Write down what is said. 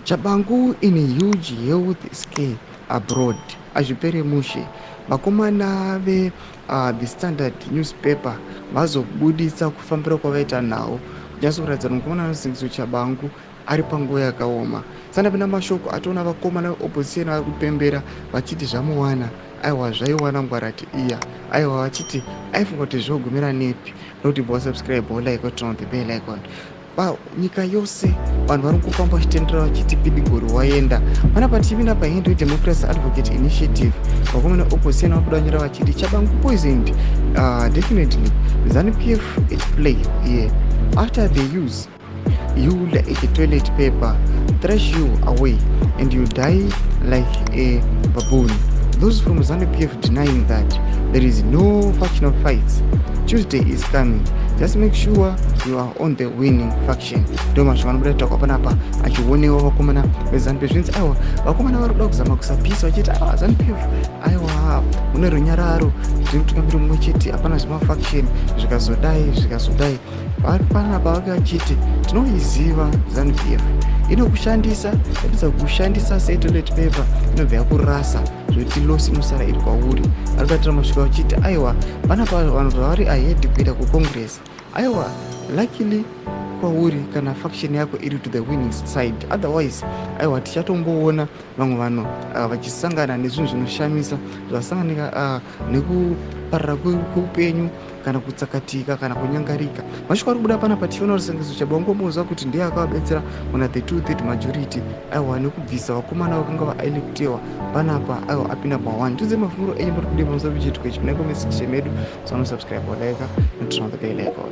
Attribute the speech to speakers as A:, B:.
A: Tshabangu in a huge youth scale abroad. Azvipere mushe vakomana the standard newspaper vazobudisa kufambira kwavaita nhau kunyaso kuratidza kuti mukomana anozingiso Tshabangu ari panguva yakaoma. Sanapinda mashoko atoona vakomana veopposition vari kupembera vachiti zvamuwana aiwa zvaiwana ngwarati iya aiwa vachiti aifunga kuti zvogumira nepi nokuti bosubscribe like turn on the bell icon. Nyika yose vanhu vari kufamba vachitendera vachiti pidigori waenda pana pativina pahindu democracy advocate initiative vakomana opposition vabuda vanyora vachiti Tshabangu poisoned definitely ZANU-PF at play here after they use you like a toilet paper, thrash you away and you die like a baboon. Those from ZANU-PF denying that there is no factional fights. Tuesday is coming. Just make sure you are on the winning faction. Ndo mashoko anobuda kwa panapa achionewa vakomana veZANU-PF zvinzi aiwa vakomana vari kuda kuzama kusapisa vachiti aiwa ZANU-PF aiwa mune runyararo tiri kutungamiri mumwe chete hapana zvemafaction zvikazodai panapa vakachiti tinoiziva ZANU-PF inokushandisa yapedza kushandisa setoilet paper inobva yakurasa zvoti losi inosara iri kwauri. Vari kudatira masvika vachiti aiwa panapa vanhu zvavari ahead kuenda kucongress aiwa luckily kwauri kana faction yako iri to the winning side, otherwise aiwa tichatomboona vamwe vanhu vachisangana nezvinhu zvinoshamisa zvasanganika nekuparara kweupenyu kana kutsakatika kana kunyangarika. Mashoko ari kubuda panapa tichiona rusengezo Tshabangu muzwa kuti ndiye akavabetsera muna the 2/3 majority aiwa nekubvisa vakomana vakanga vaelectewa panapa aiwa apinda pa1. Ndiudze mafunguro enyu muri kudii pamusoro pechiitiko ichi. Munaiko mesection medu, so subscribe like and turn on the bell icon.